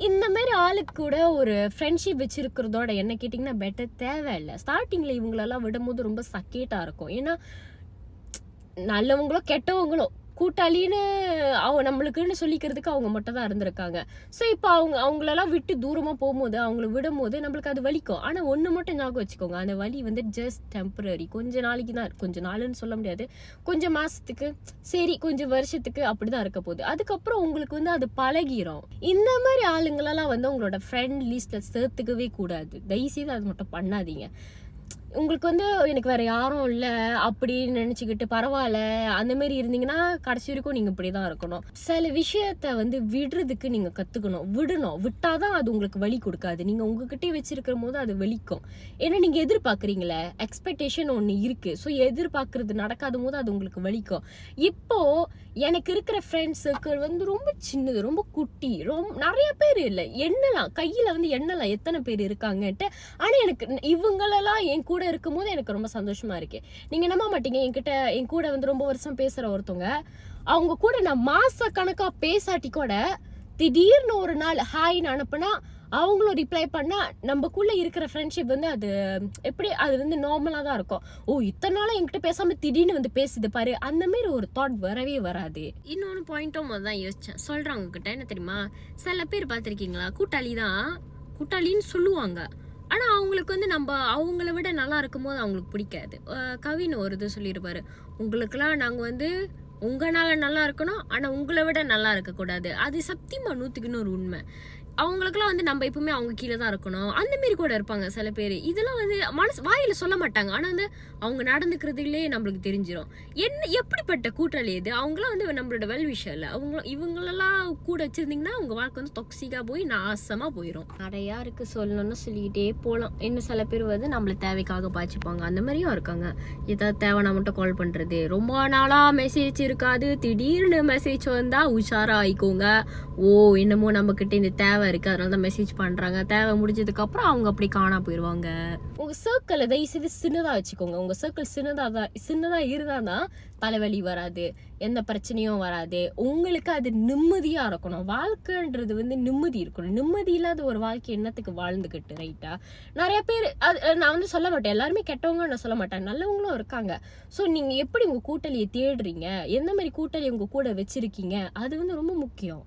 இந்த மாதிரி ஆளுக்கு கூட ஒரு ஃப்ரெண்ட்ஷிப் வச்சிருக்கிறதோட என்ன கேட்டிங்கன்னா பெட்டர் தேவையில்லை. ஸ்டார்டிங்கில் இவங்களெல்லாம் விடும்போது ரொம்ப சக்கேட்டாக இருக்கும். ஏன்னா நல்லவங்களோ கெட்டவங்களோ கூட்டாளின்னு அவங்க நம்மளுக்குன்னு சொல்லிக்கிறதுக்கு அவங்க மட்டும் தான் இருந்திருக்காங்க. ஸோ இப்போ அவங்களெல்லாம் விட்டு தூரமாக போகும்போது அவங்கள விடும்போது நம்மளுக்கு அது வலிக்கும். ஆனால் ஒன்று மட்டும் ஞாபகம் வச்சுக்கோங்க, அந்த வலி வந்து ஜஸ்ட் டெம்பரரி. கொஞ்ச நாளைக்கு தான், கொஞ்சம் நாளுன்னு சொல்ல முடியாது, கொஞ்சம் மாதத்துக்கு, சரி கொஞ்சம் வருஷத்துக்கு அப்படி தான் இருக்க போகுது. அதுக்கப்புறம் உங்களுக்கு வந்து அது பழகிரும். இந்த மாதிரி ஆளுங்களெல்லாம் வந்து உங்களோட ஃப்ரெண்ட் லிஸ்ட்டில் சேர்த்துக்கவே கூடாது. தயவுசெய்து அது மட்டும் பண்ணாதீங்க. உங்களுக்கு வந்து எனக்கு வேற யாரும் இல்லை அப்படின்னு நினச்சிக்கிட்டு பரவாயில்ல அந்த மாதிரி இருந்தீங்கன்னா கடைசி வரைக்கும் நீங்கள் இப்படி தான் இருக்கணும். சில விஷயத்த வந்து விடுறதுக்கு நீங்கள் கற்றுக்கணும். விட்டாதான் அது உங்களுக்கு வலி கொடுக்காது. நீங்கள் உங்ககிட்டே வச்சிருக்கிற போது அது வலிக்கும். ஏன்னா நீங்கள் எதிர்பார்க்குறீங்களே, எக்ஸ்பெக்டேஷன் ஒன்று இருக்குது. ஸோ எதிர்பார்க்குறது நடக்காத போது அது உங்களுக்கு வலிக்கும். இப்போது எனக்கு இருக்கிற ஃப்ரெண்ட்ஸ் சர்க்கிள் வந்து ரொம்ப சின்னது, ரொம்ப குட்டி, நிறைய பேர் இல்லை, எண்ணலாம் கையில் வந்து எண்ணலாம் எத்தனை பேர் இருக்காங்கன்ட்டு. ஆனால் எனக்கு இவங்களெல்லாம் என் கூட இருக்கும்போது எனக்கு ரொம்ப சந்தோஷமா இருக்கு. நீங்க நம்ப மாட்டீங்க, என் கூட வந்து ரொம்ப வருஷம் பேசுற ஒருத்தவங்க, அவங்க கூட நான் மாச கணக்கா பேசாட்டி கூட திடீர்னு ஒரு நாள் ஹாய்னு அனுப்புனா அவங்களும் ரிப்ளை பண்ணா நம்மக்குள்ள இருக்கிற ஃப்ரெண்ட்ஷிப் வந்து அது எப்படி அது வந்து நார்மலா தான் இருக்கும். ஓ இத்தனை நாளும் என்கிட்ட பேசாம திடீர்னு வந்து பேசுது பாரு, அந்த மாதிரி ஒரு தாட் வரவே வராது. இன்னொன்று பாயிண்ட்டும் தான் யோசிச்சேன், சொல்றேன் உங்ககிட்ட. என்ன தெரியுமா, சில பேர் பார்த்துருக்கீங்களா, கூட்டாளின்னு சொல்லுவாங்க, ஆனால் அவங்களுக்கு வந்து நம்ம அவங்கள விட நல்லா இருக்கும் போது அவங்களுக்கு பிடிக்காது. கவின்னு ஒரு இது சொல்லியிருப்பாரு, உங்களுக்கெல்லாம் நாங்கள் வந்து உங்களால் நல்லா இருக்கணும், ஆனால் உங்களை விட நல்லா இருக்கக்கூடாது. அது சத்தியமாக 100% உண்மை. அவங்களுக்குலாம் வந்து நம்ம எப்பவுமே அவங்க கீழே தான் இருக்கணும், அந்த மாரி கூட இருப்பாங்க சில பேர். இதெல்லாம் வந்து வாயில சொல்ல மாட்டாங்க, ஆனால் வந்து அவங்க நடந்துக்கிறதுலே நம்மளுக்கு தெரிஞ்சிடும் எப்படிப்பட்ட கூட்டாளி இது. அவங்களாம் வந்து நம்மளோட வெல்விஷர் இல்லை. இவங்களெல்லாம் கூட வச்சிருந்தீங்கன்னா உங்க வாழ்க்கை வந்து டொக்ஸிக்கா போய் நாசமா போயிடும். நிறையா இருக்கு சொல்லணும்னு சொல்லிக்கிட்டே போகலாம். இன்னும் சில பேர் வந்து நம்மளை தேவைக்காக பாய்ச்சிப்பாங்க, அந்த மாதிரியும் இருக்காங்க. ஏதாவது தேவைன்னா மட்டும் கால் பண்றது, ரொம்ப நாளா மெசேஜ் இருக்காது, திடீர்னு மெசேஜ் வந்தா உஷாரா ஆயிக்கோங்க. ஓ என்னமோ நம்ம கிட்ட இந்த தேவை இருக்கு, அதனால தான் மெசேஜ் பண்றாங்க. தேவை முடிஞ்சதுக்கு அப்புறம் அவங்க அப்படி காணா போயிடுவாங்க. உங்க சர்க்கிளை தயவுசெய்து சின்னதா வச்சுக்கோங்க. உங்க சர்க்கிள் சின்னதா இருந்தாதான் தலைவலி வராது, எந்த பிரச்சனையும் வராது. உங்களுக்கு அது நிம்மதியா இருக்கணும். வாழ்க்கைன்றது வந்து நிம்மதி இருக்கணும். நிம்மதி இல்லாத ஒரு வாழ்க்கை என்னத்துக்கு வாழ்ந்துக்கிட்டு, ரைட்டா? நிறைய பேர் நான் வந்து சொல்ல மாட்டேன் எல்லாருமே கெட்டவங்க நான் சொல்ல மாட்டேன், நல்லவங்களும் இருக்காங்க. ஸோ நீங்க எப்படி உங்க கூட்டாளியை தேடுறீங்க, எந்த மாதிரி கூட்டாளி உங்க கூட வச்சிருக்கீங்க, அது வந்து ரொம்ப முக்கியம்.